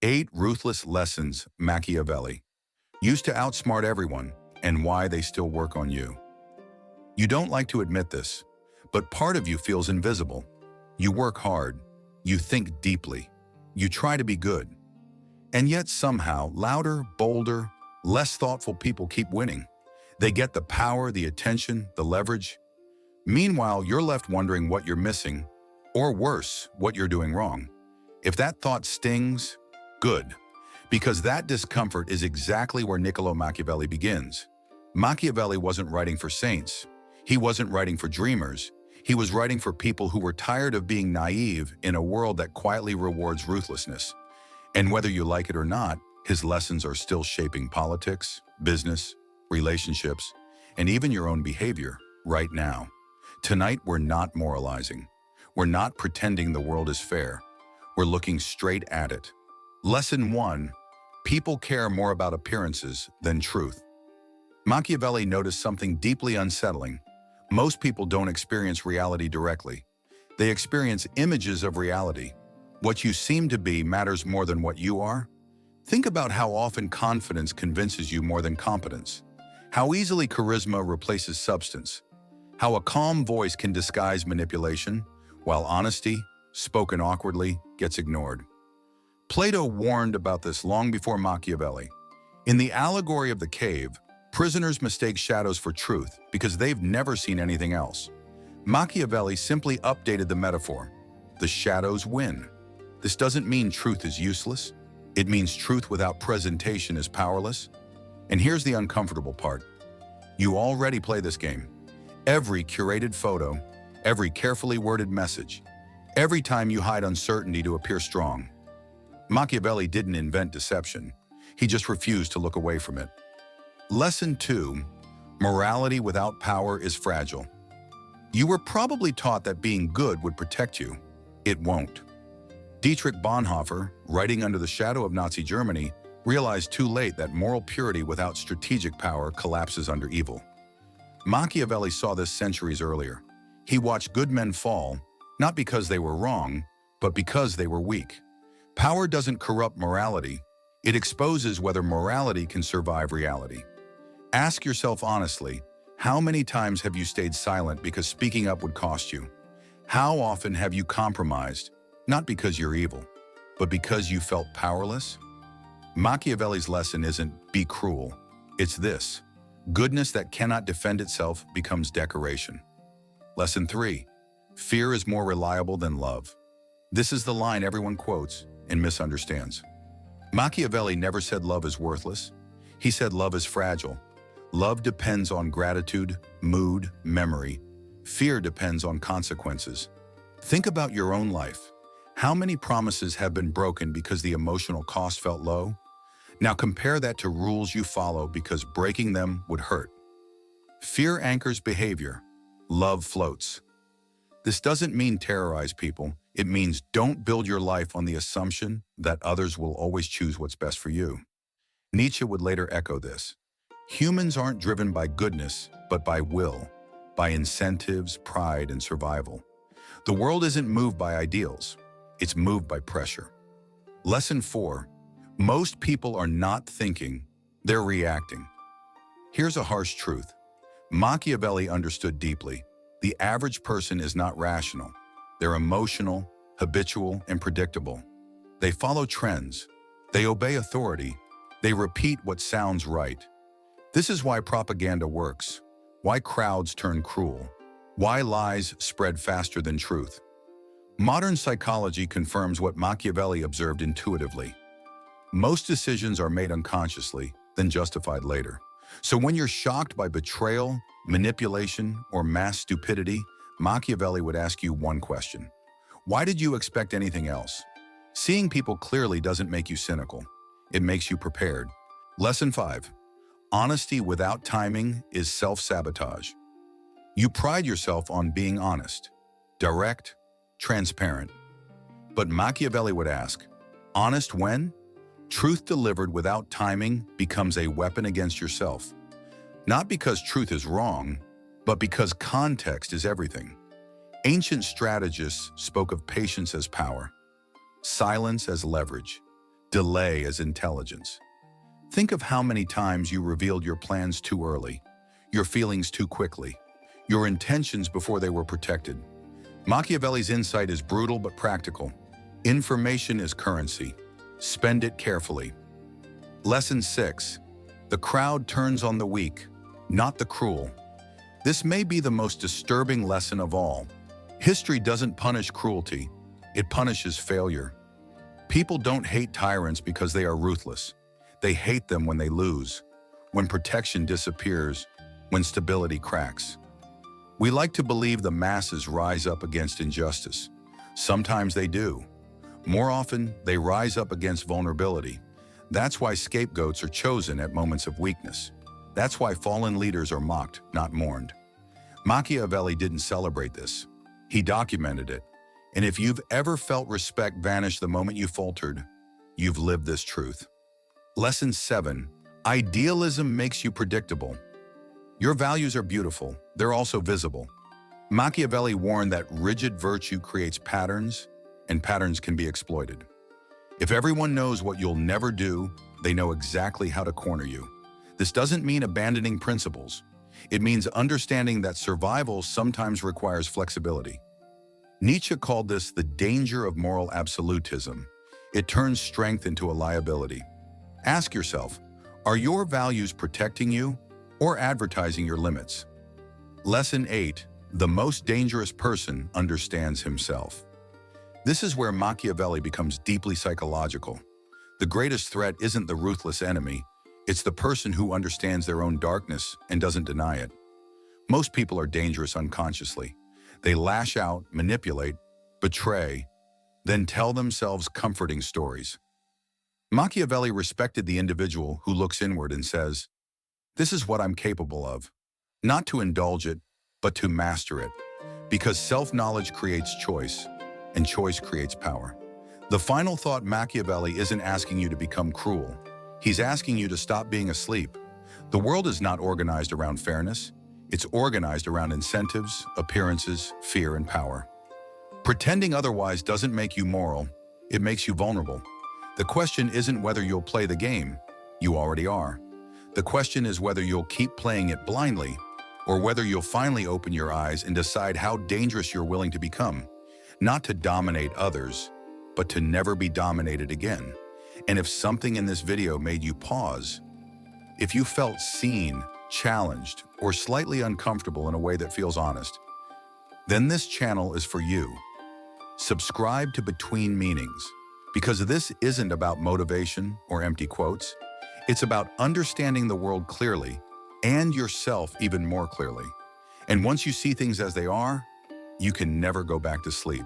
8 Ruthless Lessons Machiavelli used to outsmart everyone and why they still work on you. You don't like to admit this, but part of you feels invisible. You work hard, you think deeply, you try to be good, and yet somehow louder, bolder, less thoughtful people keep winning. They get the power, the attention, the leverage. Meanwhile, you're left wondering what you're missing, or worse, what you're doing wrong. If that thought stings, good, because that discomfort is exactly where Niccolò Machiavelli begins. Machiavelli wasn't writing for saints. He wasn't writing for dreamers. He was writing for people who were tired of being naive in a world that quietly rewards ruthlessness. And whether you like it or not, his lessons are still shaping politics, business, relationships, and even your own behavior right now. Tonight, we're not moralizing. We're not pretending the world is fair. We're looking straight at it. Lesson 1. People care more about appearances than truth. Machiavelli noticed something deeply unsettling. Most people don't experience reality directly. They experience images of reality. What you seem to be matters more than what you are. Think about how often confidence convinces you more than competence. How easily charisma replaces substance. How a calm voice can disguise manipulation, while honesty, spoken awkwardly, gets ignored. Plato warned about this long before Machiavelli. In the allegory of the cave, prisoners mistake shadows for truth because they've never seen anything else. Machiavelli simply updated the metaphor. The shadows win. This doesn't mean truth is useless. It means truth without presentation is powerless. And here's the uncomfortable part. You already play this game. Every curated photo, every carefully worded message, every time you hide uncertainty to appear strong. Machiavelli didn't invent deception. He just refused to look away from it. Lesson 2. Morality without power is fragile. You were probably taught that being good would protect you. It won't. Dietrich Bonhoeffer, writing under the shadow of Nazi Germany, realized too late that moral purity without strategic power collapses under evil. Machiavelli saw this centuries earlier. He watched good men fall, not because they were wrong, but because they were weak. Power doesn't corrupt morality. It exposes whether morality can survive reality. Ask yourself honestly, how many times have you stayed silent because speaking up would cost you? How often have you compromised, not because you're evil, but because you felt powerless? Machiavelli's lesson isn't be cruel. It's this: goodness that cannot defend itself becomes decoration. Lesson 3. Fear is more reliable than love. This is the line everyone quotes and misunderstands. Machiavelli never said love is worthless. He said love is fragile. Love depends on gratitude, mood, memory. Fear depends on consequences. Think about your own life. How many promises have been broken because the emotional cost felt low? Now compare that to rules you follow because breaking them would hurt. Fear anchors behavior. Love floats. This doesn't mean terrorize people. It means don't build your life on the assumption that others will always choose what's best for you. Nietzsche would later echo this. Humans aren't driven by goodness, but by will, by incentives, pride, and survival. The world isn't moved by ideals. It's moved by pressure. Lesson 4. Most people are not thinking, they're reacting. Here's a harsh truth. Machiavelli understood deeply. The average person is not rational. They're emotional, habitual, and predictable. They follow trends. They obey authority. They repeat what sounds right. This is why propaganda works, why crowds turn cruel, why lies spread faster than truth. Modern psychology confirms what Machiavelli observed intuitively. Most decisions are made unconsciously, then justified later. So when you're shocked by betrayal, manipulation, or mass stupidity, Machiavelli would ask you one question. Why did you expect anything else? Seeing people clearly doesn't make you cynical. It makes you prepared. Lesson 5. Honesty without timing is self-sabotage. You pride yourself on being honest, direct, transparent. But Machiavelli would ask, honest when? Truth delivered without timing becomes a weapon against yourself. Not because truth is wrong, but because context is everything. Ancient strategists spoke of patience as power, silence as leverage, Delay as intelligence. Think of how many times you revealed your plans too early, your feelings too quickly, your intentions before they were protected. Machiavelli's insight is brutal but practical. Information is currency. Spend it carefully. Lesson 6. The crowd turns on the weak, not the cruel. This may be the most disturbing lesson of all. History doesn't punish cruelty, it punishes failure. People don't hate tyrants because they are ruthless. They hate them when they lose, when protection disappears, when stability cracks. We like to believe the masses rise up against injustice. Sometimes they do. More often, they rise up against vulnerability. That's why scapegoats are chosen at moments of weakness. That's why fallen leaders are mocked, not mourned. Machiavelli didn't celebrate this. He documented it. And if you've ever felt respect vanish the moment you faltered, you've lived this truth. Lesson 7. Idealism makes you predictable. Your values are beautiful. They're also visible. Machiavelli warned that rigid virtue creates patterns, and patterns can be exploited. If everyone knows what you'll never do, they know exactly how to corner you. This doesn't mean abandoning principles. It means understanding that survival sometimes requires flexibility. Nietzsche called this the danger of moral absolutism. It turns strength into a liability. Ask yourself, are your values protecting you or advertising your limits? Lesson 8. The most dangerous person understands himself. This is where Machiavelli becomes deeply psychological. The greatest threat isn't the ruthless enemy, it's the person who understands their own darkness and doesn't deny it. Most people are dangerous unconsciously. They lash out, manipulate, betray, then tell themselves comforting stories. Machiavelli respected the individual who looks inward and says, "This is what I'm capable of," not to indulge it, but to master it, because self-knowledge creates choice, and choice creates power. The final thought: Machiavelli isn't asking you to become cruel. He's asking you to stop being asleep. The world is not organized around fairness. It's organized around incentives, appearances, fear, and power. Pretending otherwise doesn't make you moral. It makes you vulnerable. The question isn't whether you'll play the game. You already are. The question is whether you'll keep playing it blindly, or whether you'll finally open your eyes and decide how dangerous you're willing to become. Not to dominate others, but to never be dominated again. And if something in this video made you pause, if you felt seen, challenged, or slightly uncomfortable in a way that feels honest, then this channel is for you. Subscribe to Between Meanings, because this isn't about motivation or empty quotes. It's about understanding the world clearly and yourself even more clearly. And once you see things as they are, you can never go back to sleep.